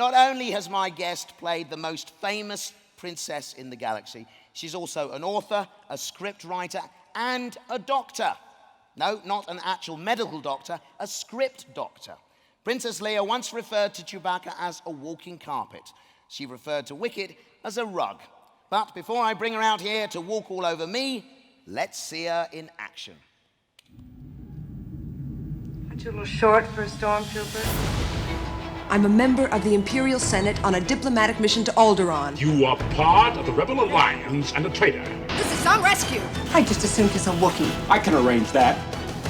Not only has my guest played the most famous princess in the galaxy, she's also an author, a script writer, and a doctor. No, not an actual medical doctor, a script doctor. Princess Leia once referred to Chewbacca as a walking carpet. She referred to Wicket as a rug. But before I bring her out here to walk all over me, let's see her in action. Aren't you a little short for a stormtrooper? I'm a member of the Imperial Senate on a diplomatic mission to Alderaan. You are part of the Rebel Alliance and a traitor. This is some rescue. I just assumed he's a Wookiee. I can arrange that.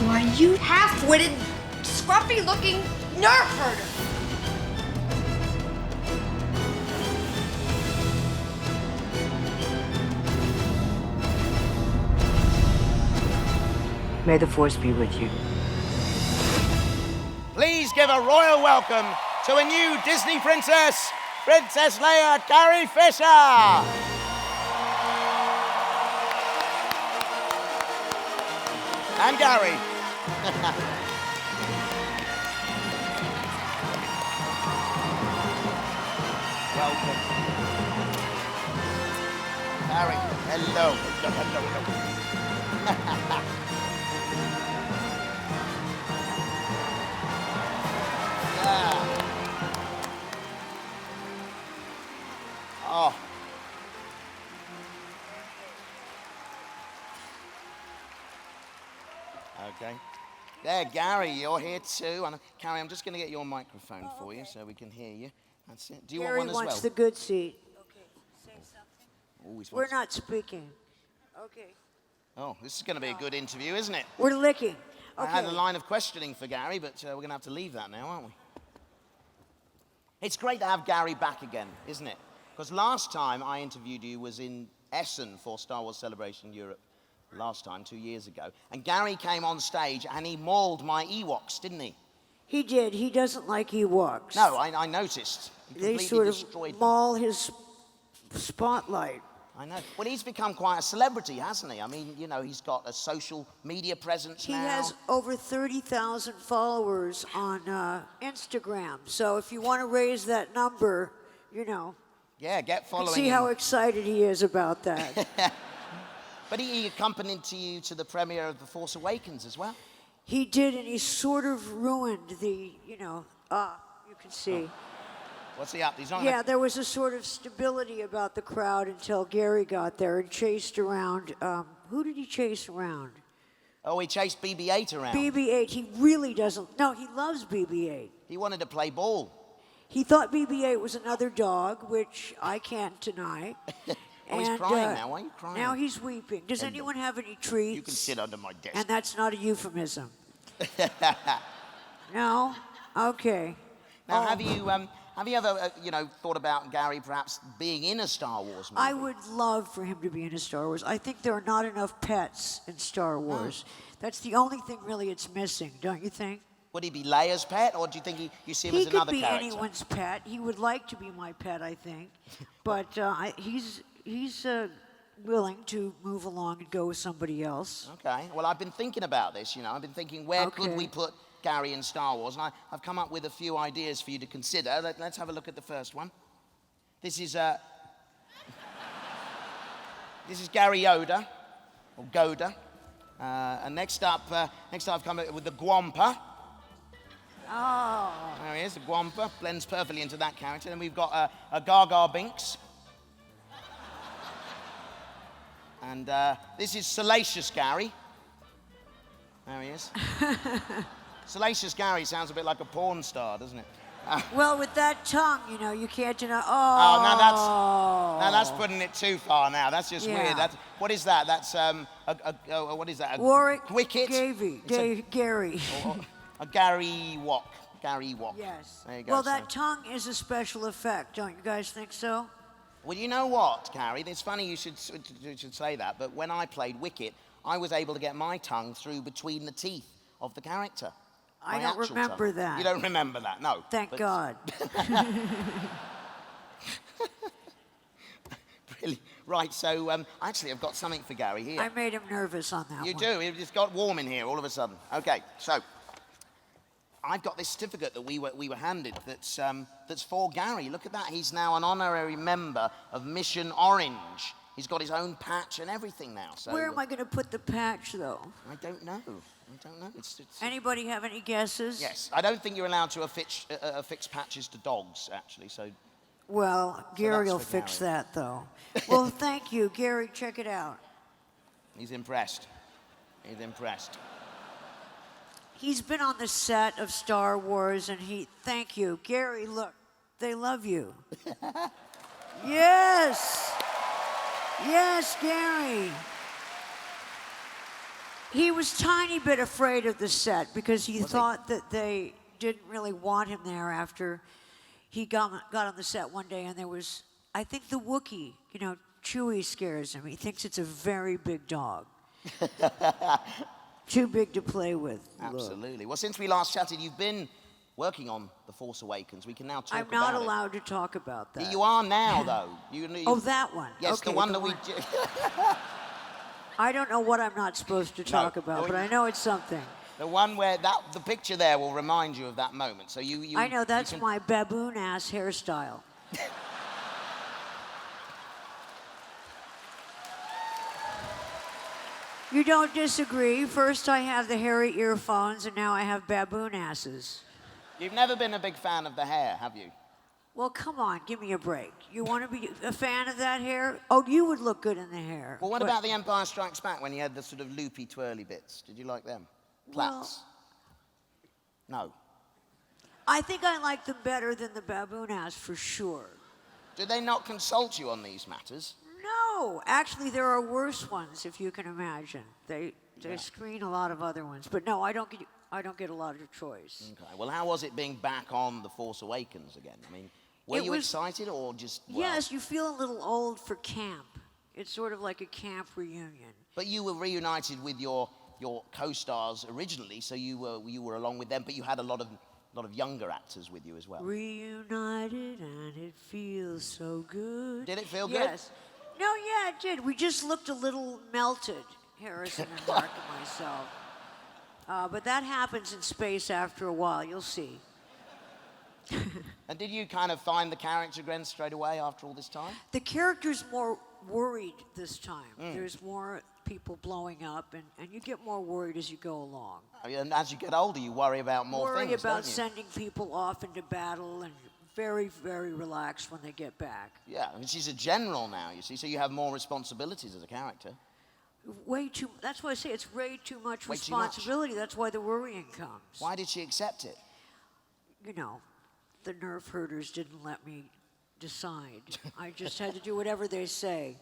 Why, you half-witted, scruffy-looking nerf herder. May the Force be with you. Please give a royal welcome to a new Disney princess, Princess Leia, Carrie Fisher. And Gary. Welcome. Carrie, hello. Yeah. Oh. Okay. There, Gary, you're here too. And Carrie, I'm just going to get your microphone for you so we can hear you. That's it. Do you Gary want one as well? wants the good seat. Okay, say something. Always We're wants- not speaking. Okay. Oh, this is going to be a good interview, isn't it? We're licking. I Okay. had a line of questioning for Gary, but we're going to have to leave that now, aren't we? It's great to have Gary back again, isn't it? Because last time I interviewed you was in Essen for Star Wars Celebration Europe. Last time, 2 years ago. And Gary came on stage and he mauled my Ewoks, didn't he? He did. He doesn't like Ewoks. No, I noticed. He They completely sort destroyed of them. maul his spotlight. I know. Well, he's become quite a celebrity, hasn't he? I mean, you know, he's got a social media presence He now. has over 30,000 followers on Instagram. So if you want to raise that number, you know, Yeah, get following see him. how excited he is about that. But he accompanied you to the premiere of The Force Awakens as well. He did, and he sort of ruined the, you know, you can see. What's he up? He's not. Yeah, there was a sort of stability about the crowd until Gary got there and chased around. Who did he chase around? Oh, he chased BB-8 around. BB-8. He really doesn't. No, he loves BB-8. He wanted to play ball. He thought BB-8 was another dog, which I can't deny. Oh, he's crying now. Why are you crying? Now he's weeping. Does anyone have any treats? You can sit under my desk. And that's not a euphemism. No? Okay. Now, have you ever, thought about Gary perhaps being in a Star Wars movie? I would love for him to be in a Star Wars. I think there are not enough pets in Star Wars. That's the only thing really it's missing, don't you think? Would he be Leia's pet, or do you think you see him as another He could be character? anyone's pet. He would like to be my pet, I think. But he's willing to move along and go with somebody else. Okay. Well, I've been thinking about this, I've been thinking, where could Okay. we put Gary in Star Wars? And I've come up with a few ideas for you to consider. Let's have a look at the first one. This is Gary Yoda, or Goda. And next up I've come up with the Gwampa. Oh. There he is, the Gwampa. Blends perfectly into that character. Then we've got a Gaga Binks. And this is Salacious Gary. There he is. Salacious Gary sounds a bit like a porn star, doesn't it? Well, with that tongue, you can't deny. Oh, now that's putting it too far. Now that's just Yeah. weird. What is that? That's what is that? Warwick Wicket. Gary. It's Gary. a Gary Walk. Gary Walk. Yes. There you go. Well, so- that tongue is a special effect, don't you guys think so? Well, you know what, Carrie? It's funny you should say that, but when I played Wicket, I was able to get my tongue through between the teeth of the character. I My don't actual remember tongue. that. You don't remember that, no. Thank God. Really? Right, so actually I've got something for Gary here. I made him nervous on that You one. do. It just got warm in here all of a sudden. Okay, so I've got this certificate that we were handed that's for Gary. Look at that. He's now an honorary member of Mission Orange. He's got his own patch and everything now. So Where am I going to put the patch, though? I don't know. It's Anybody have any guesses? Yes. I don't think you're allowed to affix patches to dogs, actually. So. Well, Gary that's will for fix Gary. that, though. Well, thank you, Gary. Check it out. He's impressed. He's impressed. He's been on the set of Star Wars, and thank you. Gary, look, they love you. Yes. Yes, Gary. He was tiny bit afraid of the set because he thought that they didn't really want him there after he got on the set one day, and there was, I think the Wookiee, Chewie scares him. He thinks it's a very big dog. Too big to play with. Absolutely. Well, since we last chatted, you've been working on The Force Awakens. We can now talk about it. I'm not allowed to talk about that. You are now, though. Oh, that one. Yes, okay, the one that we... I don't know what I'm not supposed to talk about, but I know it's something. The one where the picture there will remind you of that moment. So you I know, that's my baboon-ass hairstyle. You don't disagree. First I have the hairy earphones, and now I have baboon asses. You've never been a big fan of the hair, have you? Well, come on, give me a break. You want to be a fan of that hair? Oh, you would look good in the hair. Well, what about The Empire Strikes Back when you had the sort of loopy, twirly bits? Did you like them? Plaits? No. I think I like them better than the baboon ass, for sure. Did they not consult you on these matters? No, actually, there are worse ones, if you can imagine. They screen a lot of other ones, but no, I don't get a lot of choice. Okay. Well, how was it being back on The Force Awakens again? I mean, were you excited or just? Well, yes, you feel a little old for camp. It's sort of like a camp reunion. But you were reunited with your co-stars originally, so you were along with them, but you had a lot of younger actors with you as well. Reunited and it feels so good. Did it feel good? Yes. No, yeah, it did. We just looked a little melted, Harrison and Mark and myself. But that happens in space after a while. You'll see. And did you kind of find the character again straight away after all this time? The character's more worried this time. There's more people blowing up, and you get more worried as you go along. And as you get older, you worry about more things, Worry about don't you? sending people off into battle, and very, very relaxed when they get back. Yeah, I mean, she's a general now, you see, so you have more responsibilities as a character. That's why I say it's way too much Way too much. responsibility. That's why the worrying comes. Why did she accept it? The nerf herders didn't let me decide. I just had to do whatever they say.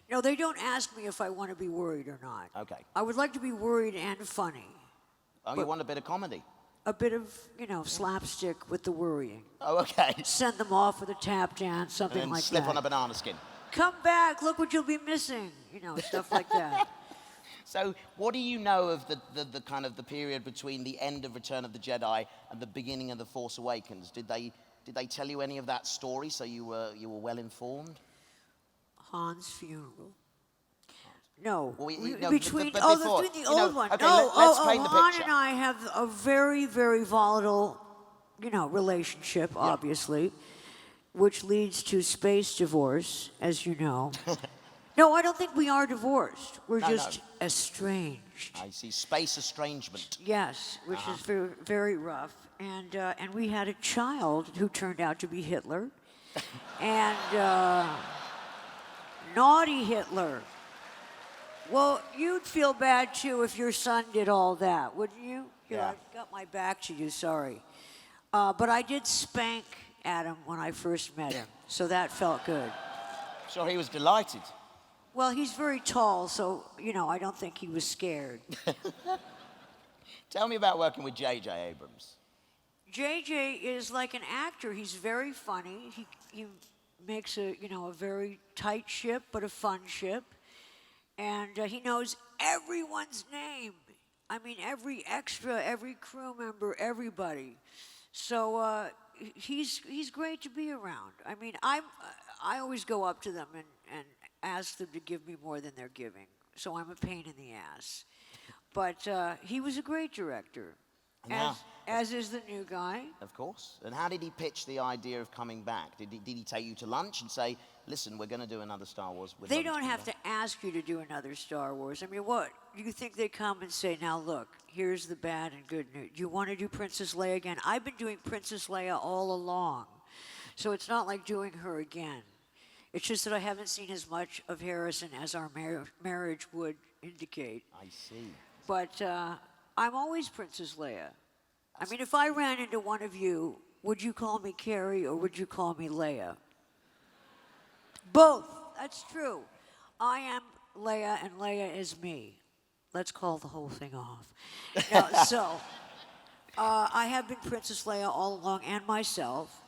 No, they don't ask me if I want to be worried or not. Okay. I would like to be worried and funny. Oh, you want a bit of comedy? A bit of, slapstick with the worrying. Oh, okay. Send them off with a tap dance, something And like slip that. on a banana skin. Come back, look what you'll be missing. Stuff like that. So, what do you know of the kind of the period between the end of Return of the Jedi and the beginning of The Force Awakens? Did they tell you any of that story so you were well informed? Han's funeral. No. Well, between but the before, old one. Okay, No, let's paint the Han picture. and I have a very, very volatile, relationship, obviously, which leads to space divorce, as you know. No, I don't think we are divorced. We're just estranged. I see. Space estrangement. Yes, which is very, very rough. And we had a child who turned out to be Hitler. And naughty Hitler. Well, you'd feel bad, too, if your son did all that, wouldn't you? Here, Yeah. I've got my back to you, sorry. But I did spank Adam when I first met him, so that felt good. Sure, he was delighted. Well, he's very tall, so, I don't think he was scared. Tell me about working with J.J. Abrams. J.J. is like an actor. He's very funny. He makes a very tight ship, but a fun ship. And he knows everyone's name. I mean, every extra, every crew member, everybody. So he's great to be around. I mean, I always go up to them and ask them to give me more than they're giving. So I'm a pain in the ass. But he was a great director. As is the new guy. Of course. And how did he pitch the idea of coming back? Did he take you to lunch and say, listen, we're going to do another Star Wars? They don't have to ask you to do another Star Wars. I mean, what? You think they come and say, now look, here's the bad and good news. You want to do Princess Leia again? I've been doing Princess Leia all along. So it's not like doing her again. It's just that I haven't seen as much of Harrison as our marriage would indicate. I see. But I'm always Princess Leia. I mean, if I ran into one of you, would you call me Carrie or would you call me Leia? Both. That's true. I am Leia and Leia is me. Let's call the whole thing off. No, so, I have been Princess Leia all along and myself.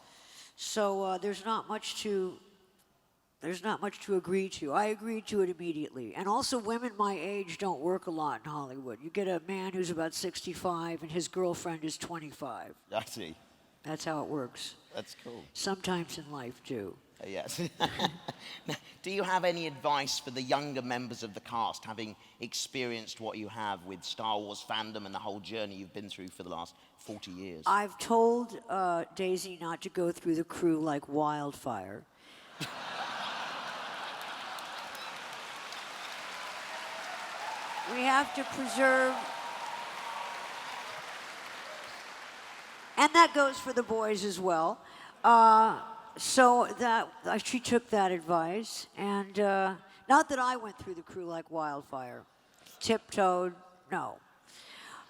So there's not much to agree to. I agreed to it immediately. And also, women my age don't work a lot in Hollywood. You get a man who's about 65 and his girlfriend is 25. I see. That's how it works. That's cool. Sometimes in life, too. Yes. Do you have any advice for the younger members of the cast, having experienced what you have with Star Wars fandom and the whole journey you've been through for the last 40 years? I've told Daisy not to go through the crew like wildfire. We have to preserve, and that goes for the boys as well. So that she took that advice, and not that I went through the crew like wildfire, tiptoed. No,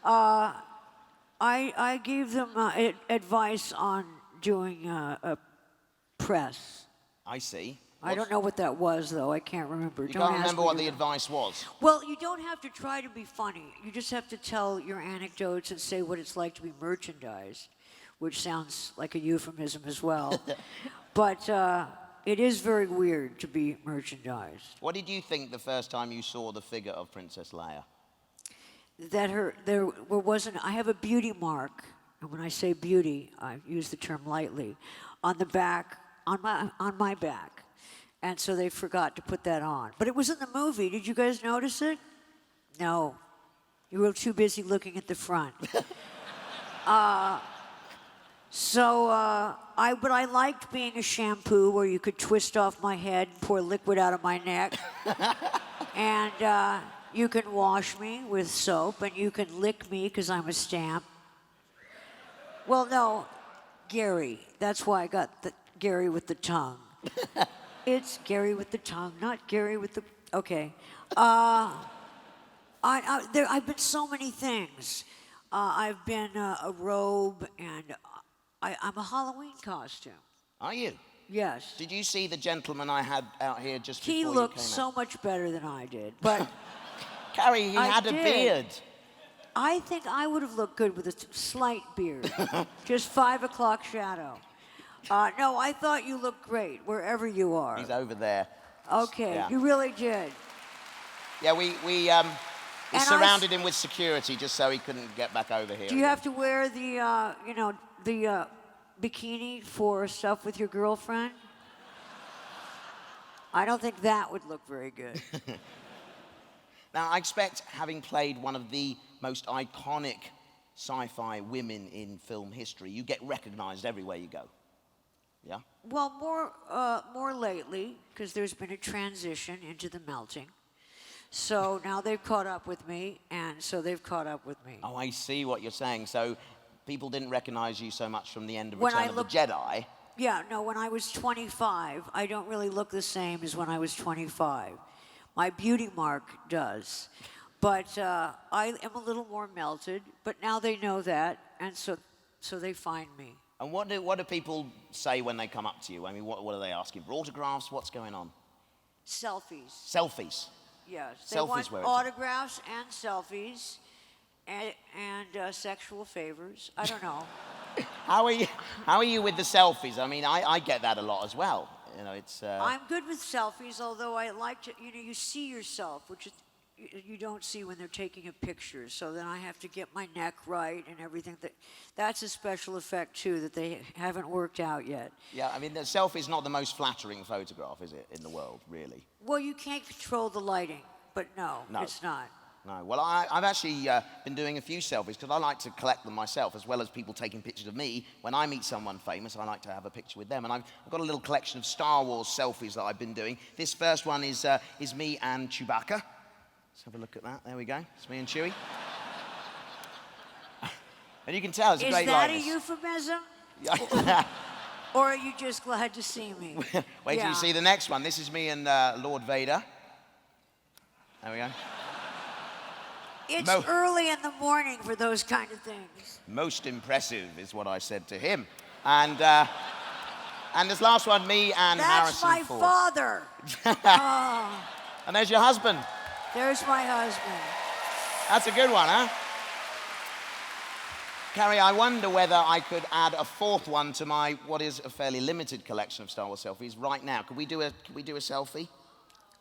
I gave them advice on doing a press. I see. I don't know what that was, though. I can't remember. You can't remember what the advice was? Well, you don't have to try to be funny. You just have to tell your anecdotes and say what it's like to be merchandised, which sounds like a euphemism as well. But it is very weird to be merchandised. What did you think the first time you saw the figure of Princess Leia? That there wasn't. I have a beauty mark, and when I say beauty, I use the term lightly, on the back, on my back. And so they forgot to put that on. But it was in the movie. Did you guys notice it? No. You were too busy looking at the front. But I liked being a shampoo where you could twist off my head and pour liquid out of my neck. And you can wash me with soap, and you can lick me because I'm a stamp. Well, no, Gary. That's why I got the Gary with the tongue. It's Gary with the tongue, not Gary with the... Okay. I've been so many things. I've been a robe, and I'm a Halloween costume. Are you? Yes. Did you see the gentleman I had out here just before He you looked came so out? much better than I did, but... Carrie, he I had a did. beard. I think I would have looked good with a slight beard. Just 5 o'clock shadow. No, I thought you looked great wherever you are. He's over there. Okay, Yeah. you really did. Yeah, we surrounded him with security just so he couldn't get back over here. Do you have to wear the bikini for stuff with your girlfriend? I don't think that would look very good. Now, I expect, having played one of the most iconic sci-fi women in film history, you get recognized everywhere you go. Yeah? Well, more lately, because there's been a transition into the melting. So now they've caught up with me, and so they've caught up with me. Oh, I see what you're saying. So people didn't recognize you so much from the end of When Return I of the Jedi. Yeah, no, when I was 25, I don't really look the same as when I was 25. My beauty mark does. But I am a little more melted, but now they know that, and so they find me. And what do people say when they come up to you? I mean, what are they asking? For autographs? What's going on? Selfies. Selfies. Yes. Selfies They want where it's at. autographs and selfies and sexual favors. I don't know. How are you with the selfies? I mean, I get that a lot as well. You know, it's... I'm good with selfies, although I like to, you see yourself, which you don't see when they're taking a picture. So then I have to get my neck right and everything. That's a special effect, too, that they haven't worked out yet. Yeah, I mean, the selfie is not the most flattering photograph, is it, in the world, really? Well, you can't control the lighting, but no, it's not. No. Well, I've actually been doing a few selfies because I like to collect them myself, as well as people taking pictures of me. When I meet someone famous, I like to have a picture with them. And I've got a little collection of Star Wars selfies that I've been doing. This first one is me and Chewbacca. Let's have a look at that. There we go. It's me and Chewie. And you can tell it's a great likeness. Is that a euphemism? Or are you just glad to see me? Wait till you see the next one. This is me and Lord Vader. There we go. It's early in the morning for those kind of things. Most impressive is what I said to him. And this last one, me and That's Harrison my Ford. father. Oh, And there's your husband. there's my husband. That's a good one, huh? Carrie, I wonder whether I could add a fourth one to my, what is a fairly limited collection of Star Wars selfies right now. Could we do a selfie?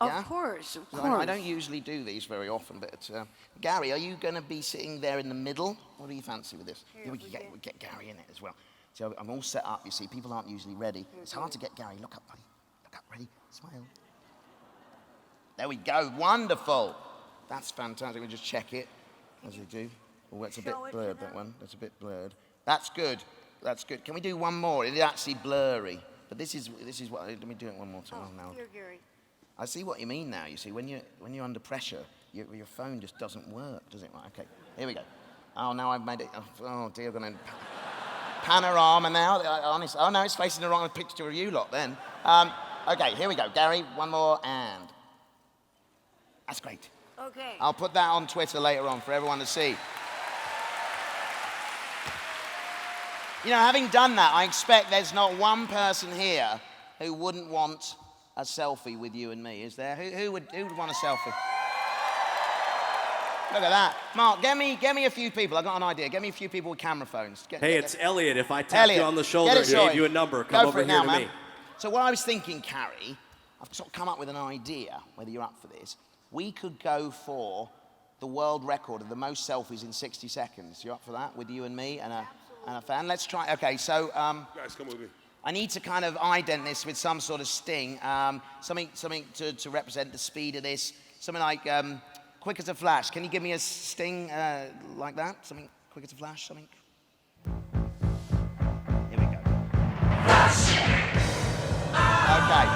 Yeah? Of course. I don't usually do these very often, but Gary, are you going to be sitting there in the middle? What do you fancy with this? Here, we get Gary in it as well. So I'm all set up, you see. People aren't usually ready. It's hard to get Gary. Look up, buddy. Look up, ready? Smile. There we go. Wonderful. That's fantastic. We just check it, as we do. Oh, that's a bit blurred, that one. That's a bit blurred. That's good. That's good. Can we do one more? It is actually blurry. But this is what... Let me do it one more time. Oh, here, Gary. I see what you mean now. You see, when you're under pressure, your phone just doesn't work, does it? Right, okay, here we go. Oh, now I've made it. Oh dear, I'm going to panorama now. Honestly, oh no, it's facing the wrong picture of you lot then. Okay, here we go. Gary, one more, and that's great. Okay. I'll put that on Twitter later on for everyone to see. You know, having done that, I expect there's not one person here who wouldn't want a selfie with you and me, is there? Who would want a selfie? Look at that. Mark, get me a few people. I've got an idea. Get me a few people with camera phones. It's Elliot. If I tapped you on the shoulder and gave you a number, come over here to me. So what I was thinking, Carrie, I've sort of come up with an idea, whether you're up for this. We could go for the world record of the most selfies in 60 seconds. You up for that, with you and me and a fan? Let's try. Okay, so... guys, come with me. I need to kind of ident this with some sort of sting, something to represent the speed of this, something like quick as a flash. Can you give me a sting like that? Something quick as a flash, something? Here we go. Okay,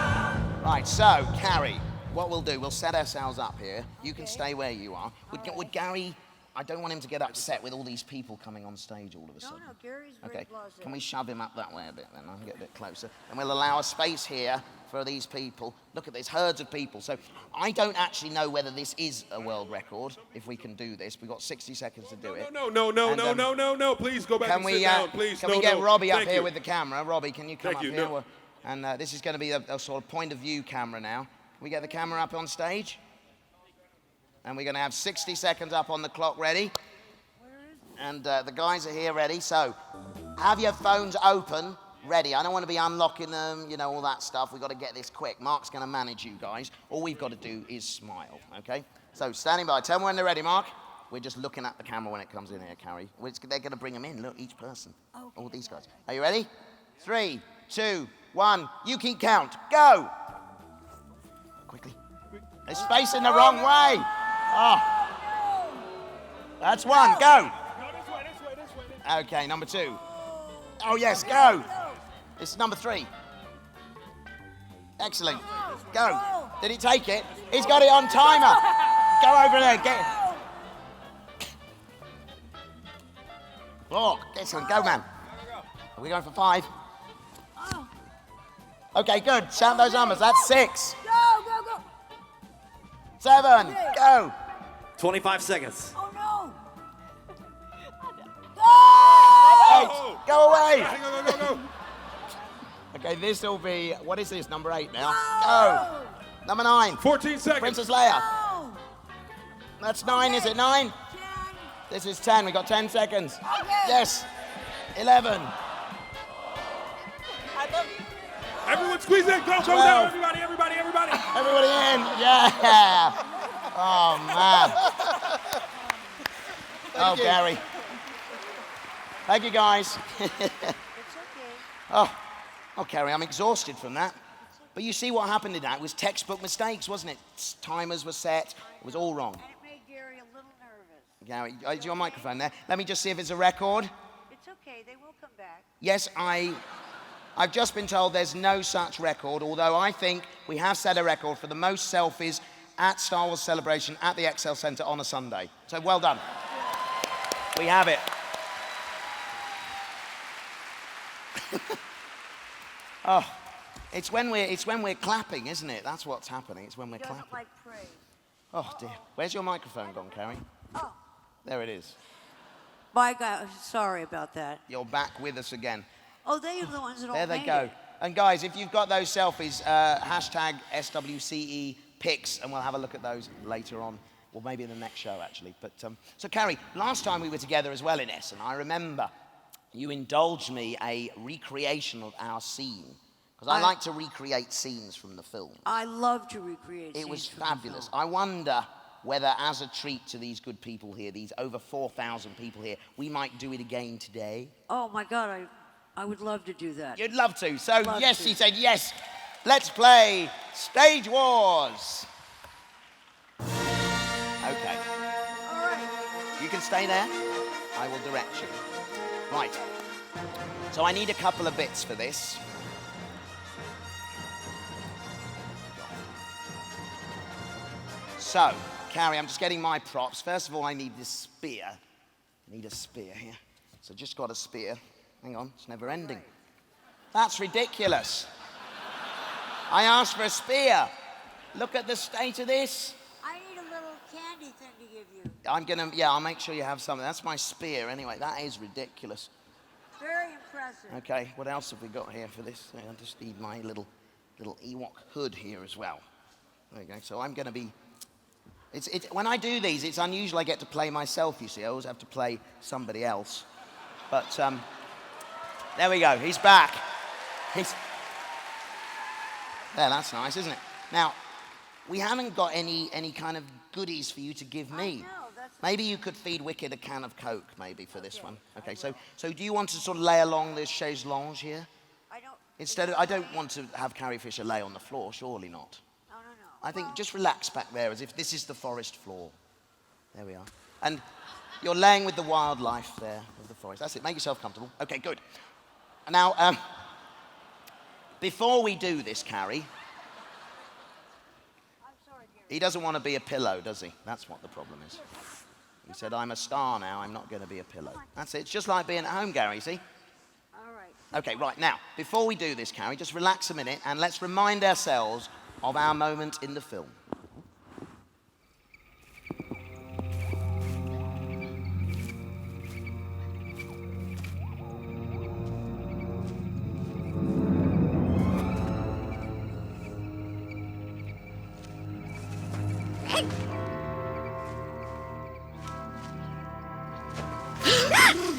right, so, Carrie, what we'll do, we'll set ourselves up here. You can stay where you are. Would Gary... I don't want him to get upset with all these people coming on stage all of a sudden. No, Gary's very blasé. Can we shove him up that way a bit then? I can get a bit closer. And we'll allow a space here for these people. Look at this, herds of people. So I don't actually know whether this is a world record, if we can do this. We've got 60 seconds to do it. No. Please go back and sit down, please. Can we get Robbie up here with the camera? Robbie, can you come up here? No. And this is going to be a sort of point of view camera now. Can we get the camera up on stage? And we're going to have 60 seconds up on the clock ready. And the guys are here ready. So have your phones open, ready. I don't want to be unlocking them, you know, all that stuff. We've got to get this quick. Mark's going to manage you guys. All we've got to do is smile, okay? So standing by. Tell me when they're ready, Mark. We're just looking at the camera when it comes in here, Carrie. They're going to bring them in. Look, each person. Okay. All these guys. Are you ready? 3, 2, 1. You keep count. Go. Quickly. It's facing the wrong way. Oh. That's one. Go. Okay, number 2. Oh, yes, go. This is number 3. Excellent. Go. Did he take it? He's got it on timer. Go over there. Get it. Oh, excellent. Go, man. Are we going for 5? Okay, good. Shout those numbers. That's 6. Go. 7. Go. 25 seconds. Oh, no. 8. Go away. Go. Okay, this will be, what is this, number 8 now? Go. Number 9. 14 seconds. Princess Leia. No. That's 9, is it 9? 10. This is 10, we got 10 seconds. Okay. Yes. 11. Everyone squeeze in. Go 12. down. Everybody. Everybody in. Yeah. Oh, man. Oh, Gary. Thank you, guys. It's okay. Oh, Carrie, I'm exhausted from that. But you see what happened in that? It was textbook mistakes, wasn't it? Timers were set. It was all wrong. And it made Gary a little Gary, is your microphone there? Let me just see if it's a record. It's okay. They will come back. Yes, I've just been told there's no such record, although I think we have set a record for the most selfies at Star Wars Celebration at the XL Centre on a Sunday. So well done. We have it. Oh, it's when we're clapping, isn't it? That's what's happening. It's when we're clapping. Doesn't like praise. Oh dear. Where's your microphone gone, Carrie? Oh. There it is. Bye, guys. Sorry about that. You're back with us again. Oh, they are the ones that all There they made go. it. And guys, if you've got those selfies, hashtag SWCE pics, and we'll have a look at those later on. Or maybe in the next show, actually. But so, Carrie, last time we were together as well in Essen, I remember you indulged me a recreation of our scene. Because I like to recreate scenes from the film. I love to recreate It was scenes from the fabulous. film. I wonder whether, as a treat to these good people here, these over 4,000 people here, we might do it again today. Oh, my God. I would love to do that. You'd love to. So, Love yes, to. he said, yes, let's play Stage Wars. Okay. All right. You can stay there. I will direct you. Right. So I need a couple of bits for this. So, Carrie, I'm just getting my props. First of all, I need this spear. I need a spear here. So just got a spear. Hang on, it's never ending. That's ridiculous. I asked for a spear. Look at the state of this. I need a little candy thing to give you. I'll make sure you have something. That's my spear anyway. That is ridiculous. Very impressive. Okay, what else have we got here for this? I just need my little Ewok hood here as well. There you go. So I'm going to be... when I do these, it's unusual I get to play myself, you see. I always have to play somebody else. But, there we go. He's back. There, that's nice, isn't it? Now, we haven't got any kind of goodies for you to give me. I know, that's Maybe you could feed Wicked a can of Coke, maybe, for this one. Okay, so do you want to sort of lay along this chaise lounge here? I don't want to have Carrie Fisher lay on the floor, surely not. No. I think just relax back there as if this is the forest floor. There we are. And you're laying with the wildlife there of the forest. That's it. Make yourself comfortable. Okay, good. Now, before we do this, Carrie, I'm sorry, Gary. he doesn't want to be a pillow, does he? That's what the problem is. He said, I'm a star now. I'm not going to be a pillow. That's it. It's just like being at home, Gary, see? All right. Okay, right. Now, before we do this, Carrie, just relax a minute and let's remind ourselves of our moment in the film.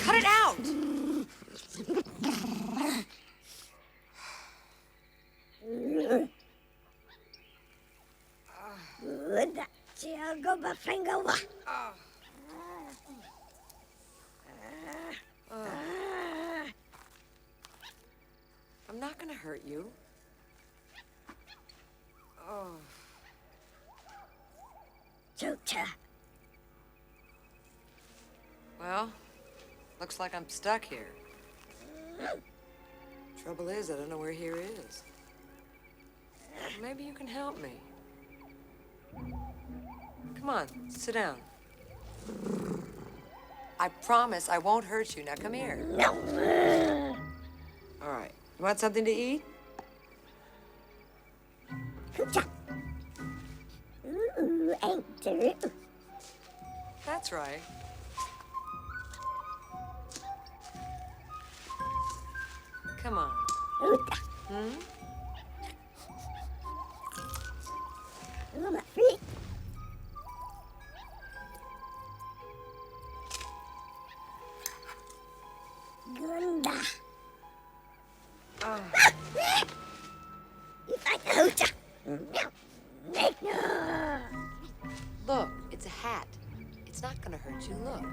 Cut it out! I'm not gonna hurt you. Oh. Well, looks like I'm stuck here. Trouble is, I don't know where here is. Maybe you can help me. Come on, sit down. I promise I won't hurt you. Now come here. No. All right. You want something to eat? That's right. Come on. Hmm? Look, it's a hat. It's not gonna hurt you. Look.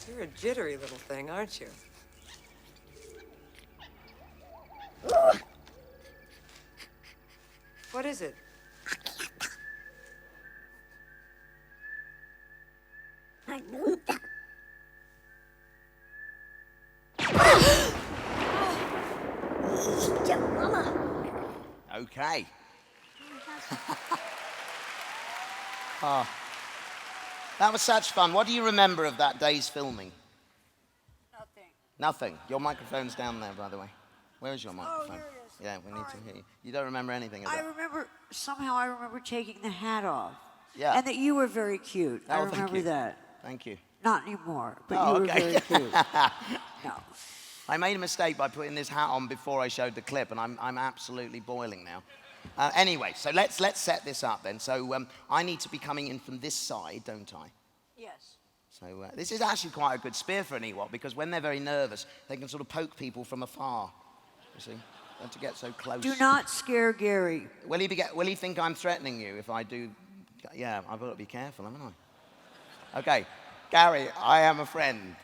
You're a jittery little thing, aren't you? What is it? Okay. Oh. That was such fun. What do you remember of that day's filming? Nothing. Nothing. Your microphone's down there, by the way. Where is your microphone? Oh, here it is. Yeah, we need to hear you. You don't remember anything of that? I remember taking the hat off. Yeah. And that you were very cute. I Oh, thank remember you. that. Thank you. Not anymore, but Oh, you were okay. very cute. No. I made a mistake by putting this hat on before I showed the clip, and I'm absolutely boiling now. Anyway, so let's set this up then. So I need to be coming in from this side, don't I? Yes. So this is actually quite a good spear for an Ewok, because when they're very nervous, they can sort of poke people from afar. You see, don't to get so close. Do not scare Gary. Will he think I'm threatening you if I do? Yeah, I've got to be careful, haven't I? Okay, Gary, I am a friend.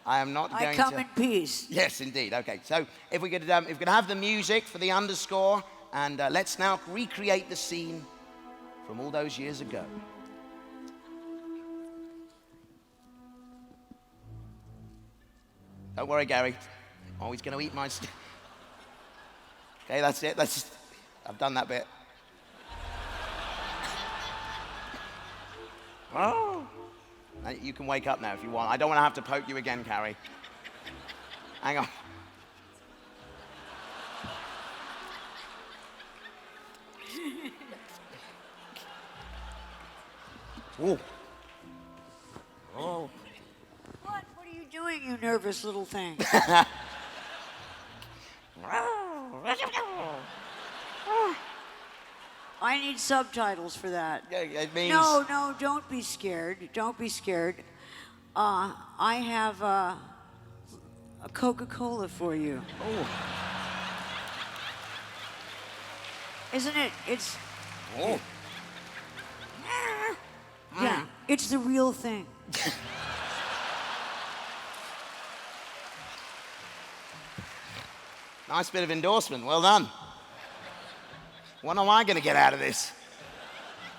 I am not going to... I come in peace. Yes, indeed. Okay, so if we could have the music for the underscore, and let's now recreate the scene from all those years ago. Don't worry, Gary. Oh, he's going to eat my... Okay, that's it. I've done that bit. Oh. You can wake up now if you want. I don't want to have to poke you again, Carrie. Hang on. Ooh. Oh. What are you doing, you nervous little thing? I need subtitles for that. Yeah, it means... No, don't be scared. Don't be scared. I have a Coca-Cola for you. Oh. Isn't it? It's... Oh. Yeah, it's the real thing. Nice bit of endorsement. Well done. What am I going to get out of this?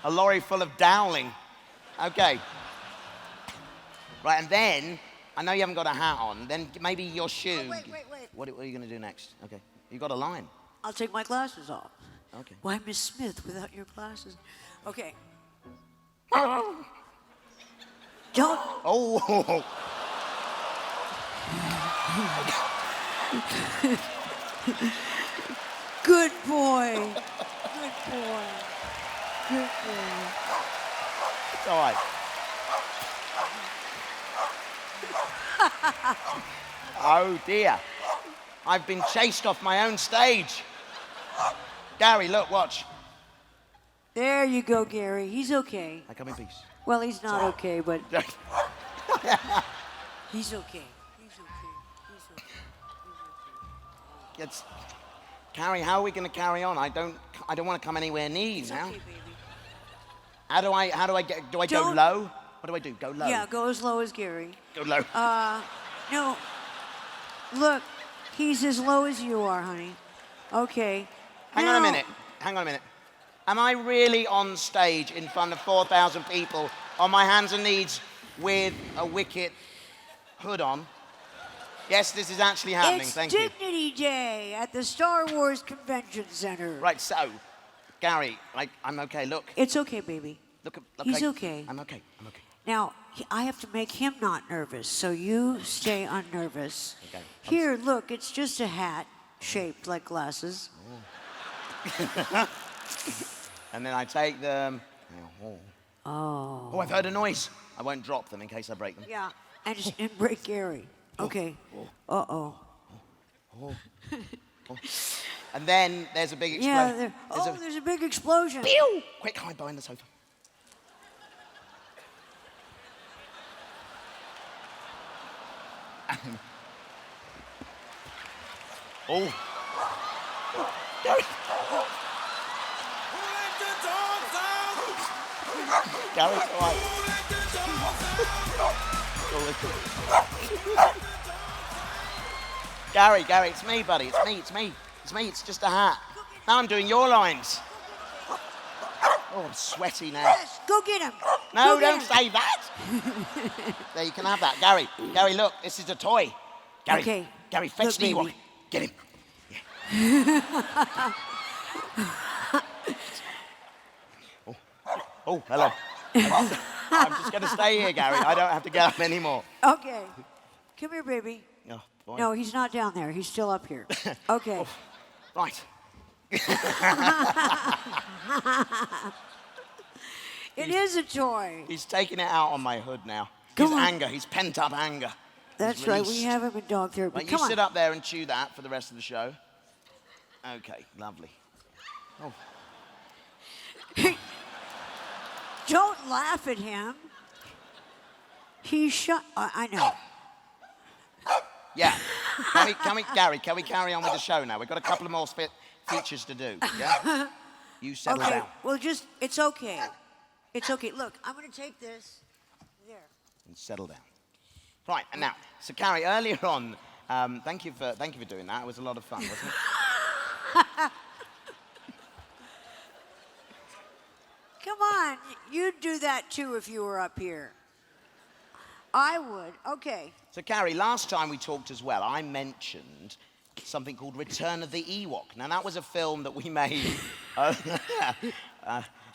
A lorry full of dowling. Okay. Right, and then, I know you haven't got a hat on, then maybe your shoe. Oh, wait. What are you going to do next? Okay. You got a line. I'll take my glasses off. Okay. Why, Miss Smith, without your glasses? Okay. Don't. Oh. Good boy. Good boy. Good boy. It's all right. Oh, dear. I've been chased off my own stage. Gary, look, watch. There you go, Gary. He's okay. I come in peace. Well, he's not okay, but he's okay. It's... Carrie, how are we going to carry on? I don't want to come anywhere near you now. Okay, baby. How do I go low? What do I do? Go low? Yeah, go as low as Gary. Go low. No. Look, he's as low as you are, honey. Okay. Hang on a minute. Am I really on stage in front of 4,000 people on my hands and knees with a wicket hood on? Yes, this is actually happening. Thank you. It's Dignity Day at the Star Wars Convention Center. Right, so, Gary, I'm okay. Look. It's okay, baby. Look. He's okay. I'm okay. Now, I have to make him not nervous, so you stay unnervous. Okay. Here, look, it's just a hat shaped like glasses. Oh. And then I take them. Oh, I've heard a noise. I won't drop them in case I break them. Yeah, and break Gary. Okay. Uh-oh. And then there's a big explosion. Yeah, there's a big explosion. Pew! Quick, hide behind the sofa. Oh. Gary. Gary's all right. Gary, it's me, buddy. It's me. It's just a hat. Now I'm doing your lines. Oh, I'm sweaty now. Yes, go get him. No, Go get don't him. say that. There, you can have that. Gary, look, this is a toy. Gary, Okay. Gary, fetch Look, the Ewok. baby. Get him. Oh, hello. I'm just going to stay here, Gary. I don't have to get up anymore. Okay. Come here, baby. Oh, boy. No, he's not down there. He's still up here. Okay. Right. It is a toy. He's taking it out on my hood now. Come His on. anger, his pent-up anger. That's is right. We released. have him in dog therapy. Right, Come you on. sit up there and chew that for the rest of the show. Okay, lovely. Oh. Don't laugh at him. He's shut. I know. Yeah. Gary, can we carry on with the show now? We've got a couple of more features to do, yeah? You settle Okay. down. Well, it's okay. It's okay. Look, I'm going to take this. There. And settle down. Right, and now, so Carrie, earlier on, thank you for doing that. It was a lot of fun, wasn't it? Come on. You'd do that too if you were up here. I would. Okay. So, Carrie, last time we talked as well, I mentioned something called Return of the Ewok. Now, that was a film that we made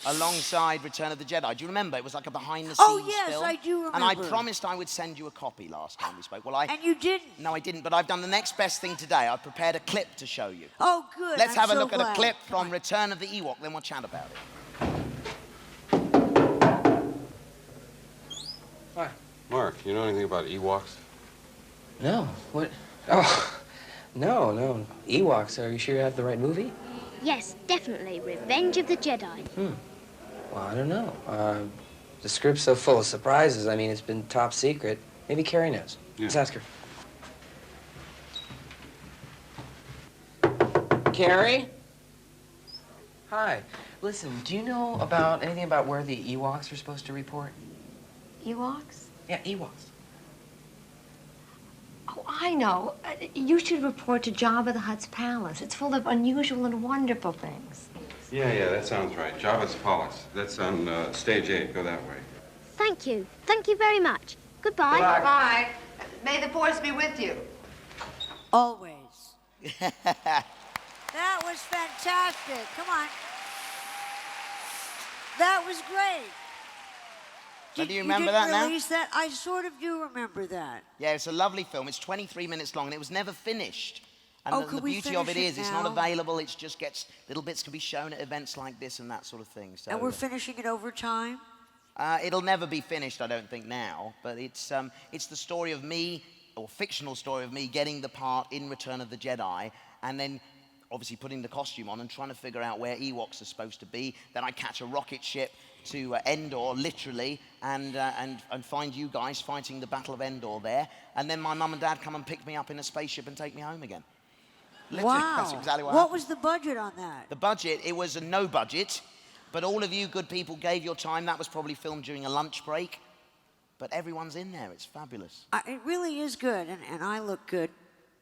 alongside Return of the Jedi. Do you remember? It was like a behind-the-scenes Oh, yes, film. I do And I remember. promised I would send you a copy last time we spoke. Well, And you didn't. No, I didn't, but I've done the next best thing today. I've prepared a clip to show you. Oh, good. Let's I'm have a so look at a glad. clip Come from on. Return of the Ewok, then we'll chat about it. Hi. Mark, you know anything about Ewoks? No. What? Oh, no. Ewoks. Are you sure you have the right movie? Yes, definitely. Revenge of the Jedi. Well, I don't know. The script's so full of surprises. I mean, it's been top secret. Maybe Carrie knows. Yeah. Let's ask her. Carrie? Hi. Listen, do you know anything about where the Ewoks are supposed to report? Ewoks? Yeah, Ewoks. Oh, I know. You should report to Jabba the Hutt's palace. It's full of unusual and wonderful things. Yeah, that sounds right. Jabba's Palace. That's on stage 8. Go that way. Thank you. Thank you very much. Goodbye. Bye. May the force be with you. Always. That was fantastic. Come on. That was great. So do you remember that now? You didn't release that? I sort of do remember that. Yeah, it's a lovely film. It's 23 minutes long, and it was never finished. And the could we beauty of it finish is, it it's not now? available. It just gets, little bits can be shown at events like this and that sort of thing. So, And we're finishing it over time? it'll never be finished, I don't think, now. But it's the story of me, or fictional story of me, getting the part in Return of the Jedi, and then obviously putting the costume on and trying to figure out where Ewoks are supposed to be. Then I catch a rocket ship to Endor, literally, and find you guys fighting the Battle of Endor there. And then my mum and dad come and pick me up in a spaceship and take me home again. Literally, Wow. that's exactly what What happened. was the budget on that? The budget, it was a no budget, but all of you good people gave your time. That was probably filmed during a lunch break, but everyone's in there. It's fabulous. It really is good, and I look good,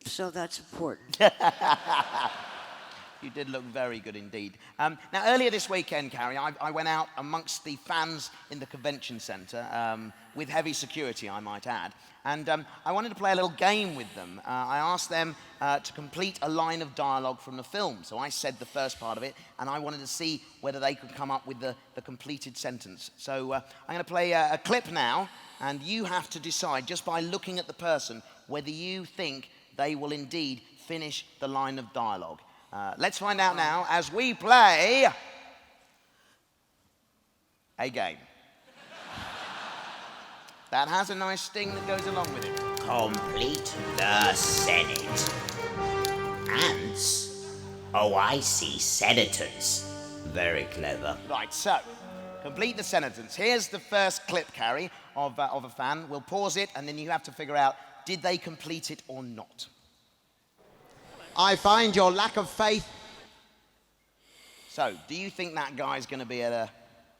so that's important. You did look very good indeed. Now, earlier this weekend, Carrie, I went out amongst the fans in the convention centre, with heavy security, I might add, and I wanted to play a little game with them. I asked them to complete a line of dialogue from the film. So I said the first part of it, and I wanted to see whether they could come up with the completed sentence. So I'm going to play a clip now, and you have to decide, just by looking at the person, whether you think they will indeed finish the line of dialogue. Let's find out now as we play a game. That has a nice sting that goes along with it. Complete the Senate. Ants? Oh, I see. Senators. Very clever. Right, so, complete the sentence. Here's the first clip, Carrie, of a fan. We'll pause it, and then you have to figure out, did they complete it or not? I find your lack of faith. So, do you think that guy's going to be able to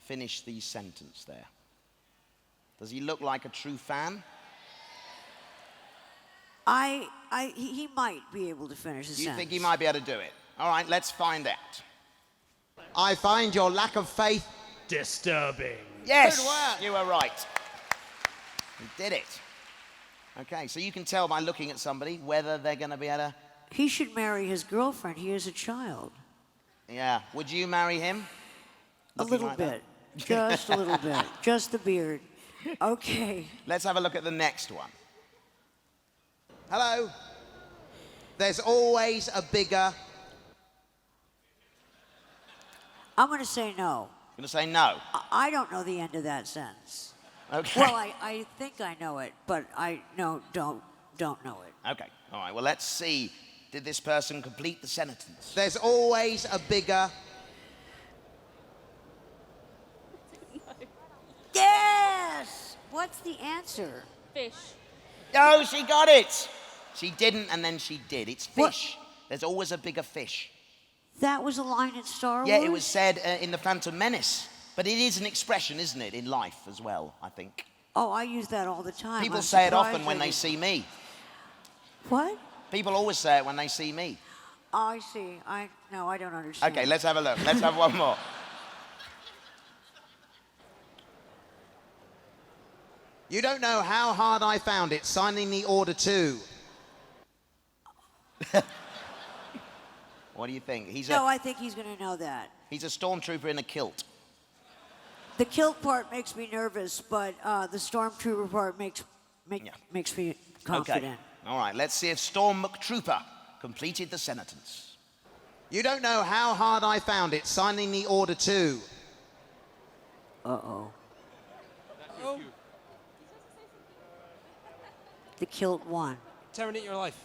finish the sentence there? Does he look like a true fan? He might be able to finish the You sentence. think he might be able to do it? All right, let's find out. I find your lack of faith disturbing. Yes, you were right. You did it. Okay, so you can tell by looking at somebody whether they're going to be able to... He should marry his girlfriend. He is a child. Yeah. Would you marry him? A little bit. Just a little bit. Just the beard. Okay. Let's have a look at the next one. Hello. There's always a bigger... I'm going to say no. Going to say no? I don't know the end of that sentence. Okay. Well, I think I know it, but I don't know it. Okay. All right. Well, let's see. Did this person complete the sentence? There's always a bigger... Yes! What's the answer? Fish. Oh, she got it. She didn't, and then she did. It's fish. What? There's always a bigger fish. That was a line in Star Wars? Yeah, it was said in The Phantom Menace. But it is an expression, isn't it, in life as well, I think. Oh, I use that all the time. People I'm say it surprised often when that they see me. What? People always say it when they see me. Oh, I see. No, I don't understand. Okay, let's have a look. Let's have one more. You don't know how hard I found it signing the order to. What do you think? I think he's going to know that. He's a stormtrooper in a kilt. The kilt part makes me nervous, but the stormtrooper part makes me confident. Okay. All right, let's see if Storm McTrooper completed the sentence. You don't know how hard I found it signing the order to. Uh-oh. The kilt won. Terminate your life.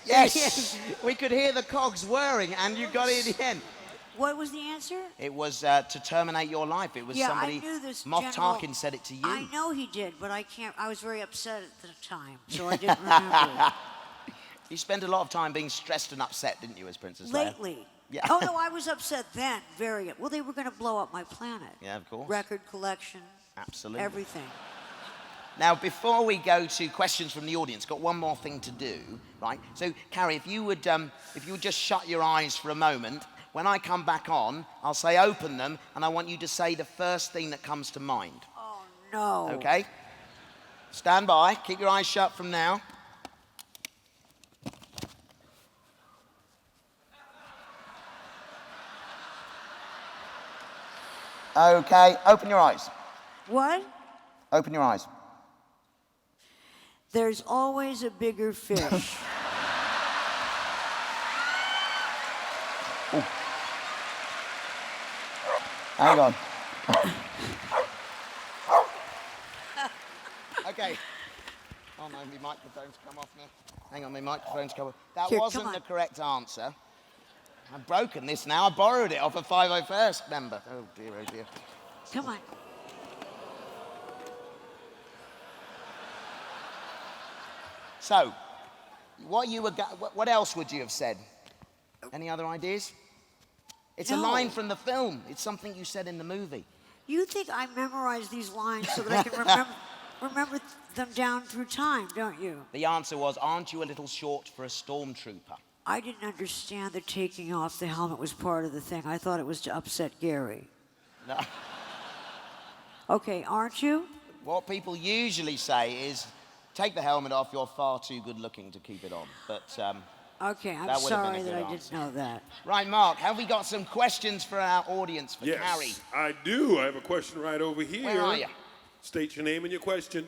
Yes! We could hear the cogs whirring, and you got it in the end. What was the answer? It was to terminate your life. It was somebody... I knew this Moff general, Tarkin said it to you. I know he did, but I was very upset at the time, so I didn't remember. You spent a lot of time being stressed and upset, didn't you, as Princess Leia? Lately. Yeah. Oh, no, I was upset then. Well, they were going to blow up my planet. Yeah, of course. Record collection. Absolutely. Everything. Now, before we go to questions from the audience, got one more thing to do, right? So, Carrie, if you would just shut your eyes for a moment, when I come back on, I'll say open them, and I want you to say the first thing that comes to mind. Oh, no. Okay? Stand by. Keep your eyes shut from now. Okay, open your eyes. What? Open your eyes. There's always a bigger fish. Hang on. Okay. Oh no, my microphone's come off now. Hang on, my microphone's come off. That Here, wasn't the correct answer. I've broken this now. I borrowed it off a 501st member. Oh dear, oh dear. Come on. So, what else would you have said? Any other ideas? It's a line from the film. It's something you said in the movie. You think I memorize these lines so that I can remember them down through time, don't you? The answer was, aren't you a little short for a stormtrooper? I didn't understand that taking off the helmet was part of the thing. I thought it was to upset Gary. No. Okay, aren't you? What people usually say is, take the helmet off, you're far too good looking to keep it on. But okay, I'm that would have sorry been a that good I answer. didn't know that. Right, Mark, have we got some questions for our audience for Yes, Carrie? I do. I have a question right over here. Where are you? State your name and your question.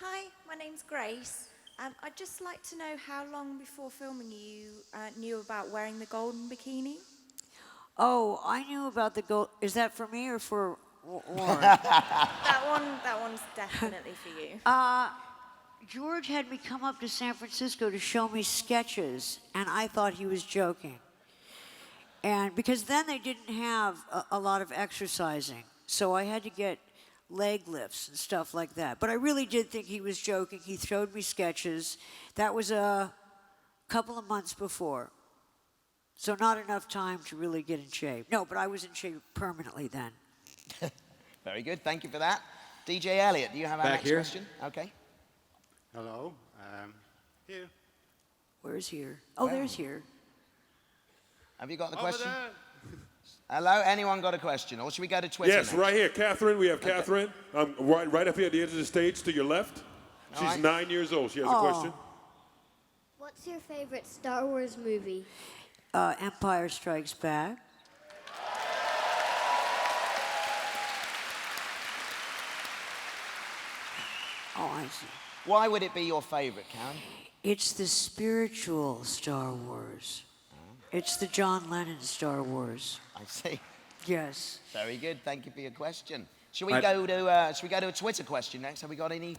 Hi, my name's Grace. I'd just like to know how long before filming you knew about wearing the golden bikini? Oh, I knew about the gold. Is that for me or for Warren? that one's definitely for you. George had me come up to San Francisco to show me sketches, and I thought he was joking. And because then they didn't have a lot of exercising, so I had to get leg lifts and stuff like that. But I really did think he was joking. He showed me sketches. That was a couple of months before. So not enough time to really get in shape. No, but I was in shape permanently then. Very good, thank you for that. DJ Elliott, do you have our next question? Okay. Hello, here. Where's here? Oh, there's here. Have you got the Over question? there. Hello, anyone got a question? Or should we go to Twitter Yes, next? right here. Catherine, we have Catherine. Right up here at the edge of the stage to your left. All She's right. 9 years old. She has a question. What's your favorite Star Wars movie? Empire Strikes Back. Oh, I see. Why would it be your favorite, Karen? It's the spiritual Star Wars. It's the John Lennon Star Wars. I see. Yes. Very good. Thank you for your question. Should we go to a Twitter question next? Have we got any?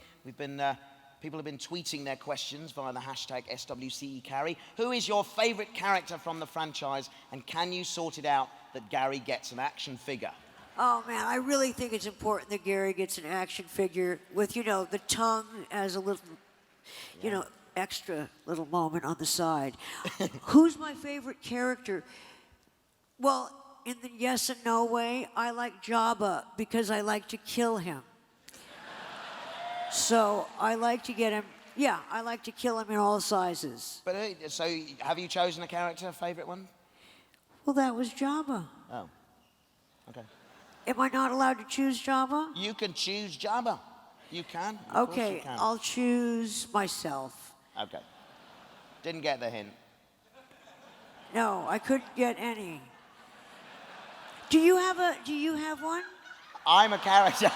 People have been tweeting their questions via the hashtag SWCECarrie. Who is your favorite character from the franchise, and can you sort it out that Gary gets an action figure? Oh, man, I really think it's important that Gary gets an action figure with, the tongue as a little, extra little moment on the side. Who's my favorite character? Well, in the yes and no way, I like Jabba because I like to kill him. So I like to get him, I like to kill him in all sizes. But so have you chosen a character, a favorite one? Well, that was Jabba. Oh, okay. Am I not allowed to choose Jabba? You can choose Jabba. You can. Of course you can. I'll choose myself. Okay. Didn't get the hint. No, I couldn't get any. Do you have one? I'm a character.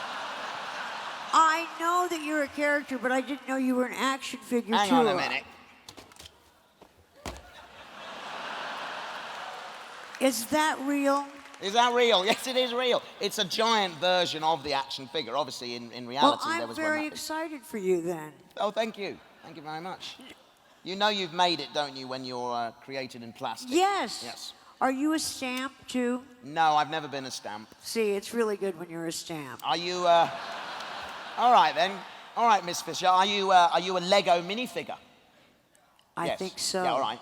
I know that you're a character, but I didn't know you were an action figure, Hang too. on a minute. Is that real? Is that real? Yes, it is real. It's a giant version of the action figure. Obviously, in reality, well, there was I'm very excited for you, then. Oh, thank you. Thank you very much. You know you've made it, don't you, when you're created in plastic? Yes. Yes. Are you a stamp, too? No, I've never been a stamp. See, it's really good when you're a stamp. Are you, All right, then. All right, Miss Fisher. Are you a Lego minifigure? I Yes. think so. Yeah, all right.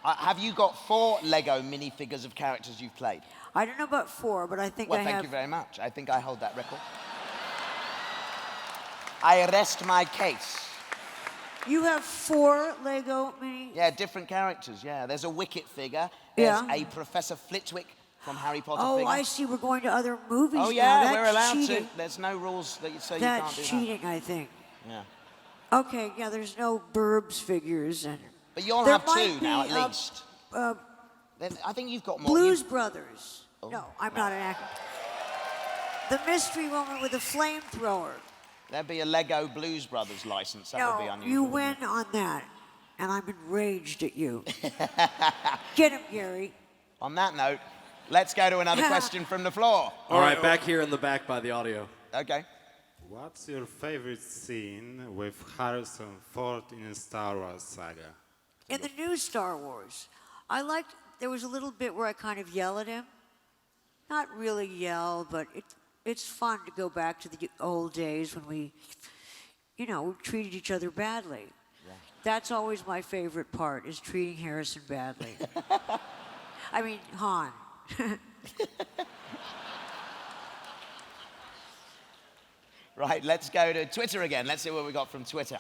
Have you got 4 Lego minifigures of characters you've played? I don't know about 4, but I think Well, I have... thank you very much. I think I hold that record. I rest my case. You have 4 Lego mini... Yeah, different characters, yeah. There's a Wicket figure. There's a Professor Flitwick from Harry Potter figure. I see. We're going to other movies Oh, now. yeah, That's we're allowed cheating. to. There's no rules that you say you can't do that. That's cheating, I think. Yeah. Okay, yeah, there's no Burbs figures. But you'll There have 2 might now, be, at least. I think you've got more. Blues Brothers. No, I'm not an actor. The mystery woman with a flamethrower. There'd be a Lego Blues Brothers license. That would be unusual. You win on that, and I'm enraged at you. Get him, Gary. On that note, let's go to another question from the floor. All right, back here in the back by the audio. Okay. What's your favorite scene with Harrison Ford in the Star Wars saga? In the new Star Wars, there was a little bit where I kind of yell at him. Not really yell, but it's fun to go back to the old days when we treated each other badly. Yeah. That's always my favorite part, is treating Harrison badly. I mean, Han. Right, let's go to Twitter again. Let's see what we got from Twitter.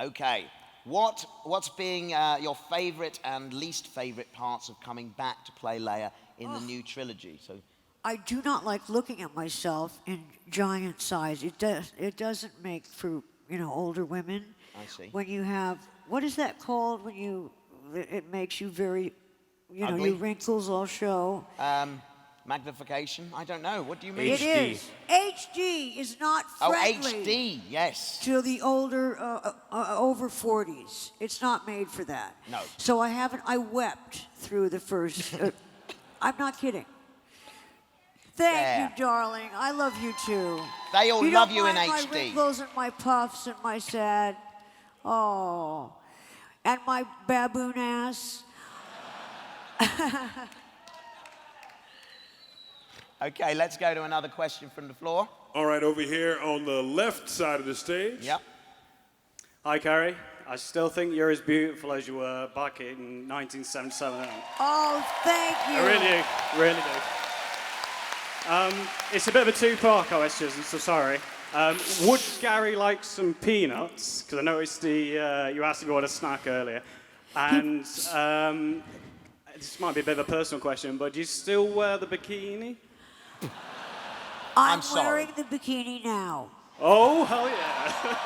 Okay. What's being your favorite and least favorite parts of coming back to play Leia in the new trilogy? So, I do not like looking at myself in giant size. It doesn't make for older women. I see. When you have, what is that called when it makes you very, Ugly? your wrinkles all show. Magnification? I don't know. What do you mean? It is. HD is not friendly. Oh, HD, yes. To the older, over 40s. It's not made for that. No. So I wept through the first, I'm not kidding. Thank you, darling. I love you too. They all love you in HD. My wrinkles and my puffs and my sad, and my baboon ass. Okay, let's go to another question from the floor. All right, over here on the left side of the stage. Yep. Hi, Carrie. I still think you're as beautiful as you were back in 1977. Oh, thank you. I really do. It's a bit of a two-part question, so sorry. Would Gary like some peanuts? Because I noticed you asked if you wanted a snack earlier. And This might be a bit of a personal question, but do you still wear the bikini? I'm sorry. wearing the bikini now. Oh, hell yeah.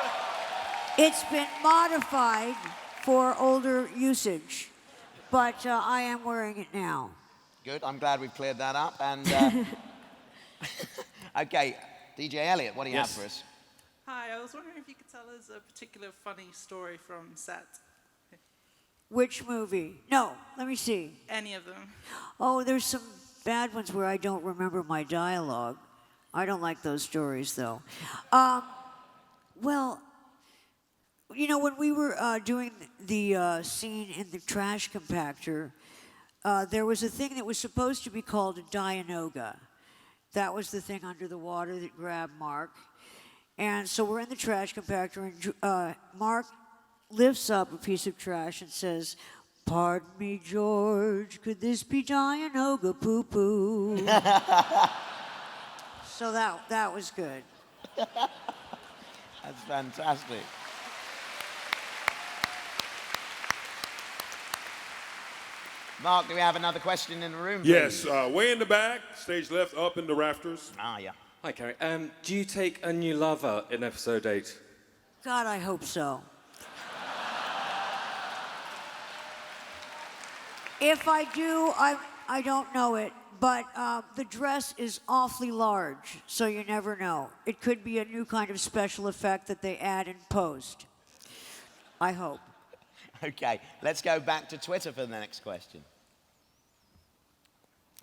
It's been modified for older usage, but I am wearing it now. Good. I'm glad we've cleared that up. And okay, DJ Elliot, what do you have for us? Hi, I was wondering if you could tell us a particular funny story from set. Which movie? No, let me see. Any of them. Oh, there's some bad ones where I don't remember my dialogue. I don't like those stories, though. Well, you know, when we were doing the scene in the trash compactor, there was a thing that was supposed to be called a Dianoga. That was the thing under the water that grabbed Mark. And so we're in the trash compactor, and Mark lifts up a piece of trash and says, "Pardon me, George, could this be Dianoga poo-poo?" So that was good. That's fantastic. Mark, do we have another question in the room? Yes, way in the back, stage left, up in the rafters. Ah, yeah. Hi, Carrie. Do you take a new lover in episode 8? God, I hope so. If I do, I don't know it, but the dress is awfully large, so you never know. It could be a new kind of special effect that they add in post. I hope. Okay, let's go back to Twitter for the next question.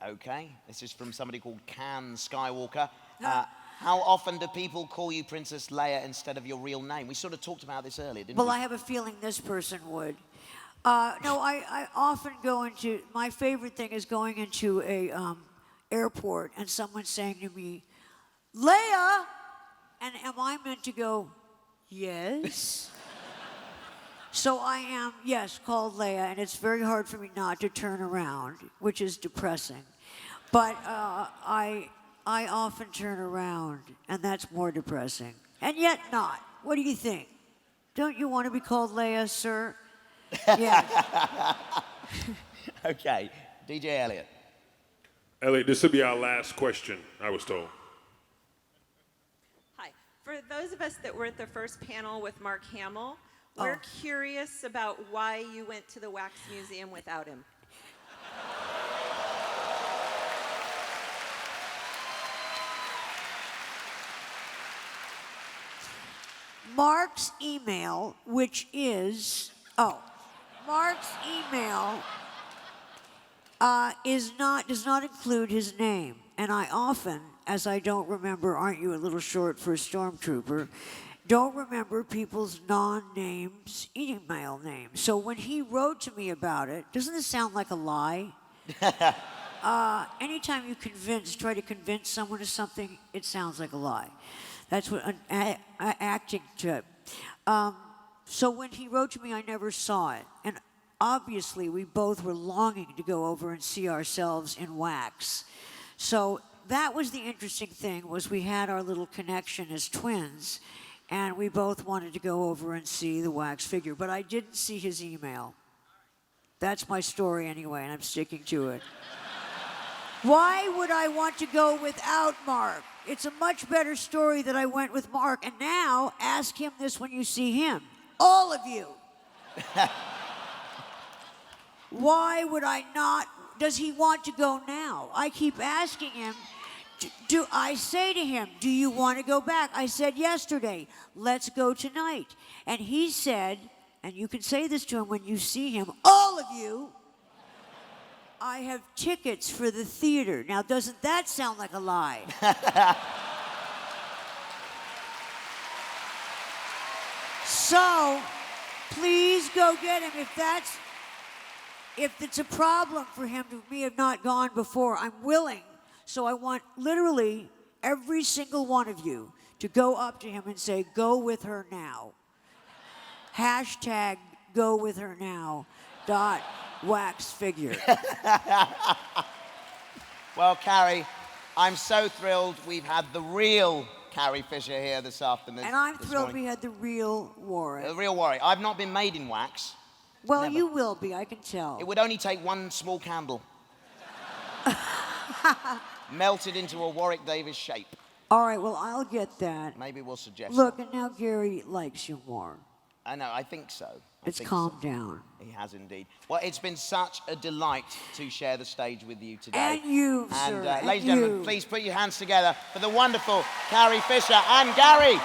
Okay, this is from somebody called Can Skywalker. How often do people call you Princess Leia instead of your real name? We sort of talked about this earlier, didn't we? Well, I have a feeling this person would. No, I often go into, my favorite thing is going into a airport and someone saying to me, "Leia!" And am I meant to go, "Yes"? So I am, yes, called Leia, and it's very hard for me not to turn around, which is depressing. But I often turn around, and that's more depressing. And yet not. What do you think? Don't you want to be called Leia, sir? Yeah. Okay, DJ Elliot. Elliot, this will be our last question, I was told. Hi. For those of us that were at the first panel with Mark Hamill, we're curious about why you went to the Wax Museum without him. Mark's email, which is, Mark's email does not include his name. And I often, as I don't remember, aren't you a little short for a stormtrooper, don't remember people's non-names, email names. So when he wrote to me about it, doesn't it sound like a lie? Anytime you try to convince someone of something, it sounds like a lie. That's what an acting tip. So when he wrote to me, I never saw it. And obviously, we both were longing to go over and see ourselves in wax. So that was the interesting thing, was we had our little connection as twins, and we both wanted to go over and see the wax figure. But I didn't see his email. That's my story anyway, and I'm sticking to it. Why would I want to go without Mark? It's a much better story that I went with Mark. And now, ask him this when you see him. All of you. Why would I not? Does he want to go now? I keep asking him. I say to him, "Do you want to go back?" I said yesterday, "Let's go tonight." And he said, and you can say this to him when you see him, all of you, "I have tickets for the theater." Now, doesn't that sound like a lie? So, please go get him. If it's a problem for him to me have not gone before, I'm willing. So I want literally every single one of you to go up to him and say, "Go with her now." Hashtag go with her now. Wax figure. Well, Carrie, I'm so thrilled we've had the real Carrie Fisher here this afternoon. And I'm thrilled we had the real Warren. The real Warren. I've not been made in wax. Well, Never. you will be, I can tell. It would only take one small candle. Melted into a Warwick Davis shape. All right, well, I'll get that. Maybe we'll suggest Look, that. and now Gary likes you more. I know, I think so. It's calmed down. He has indeed. Well, it's been such a delight to share the stage with you today. And you, and, sir. ladies and gentlemen, please put your hands together for the wonderful Carrie Fisher and Gary.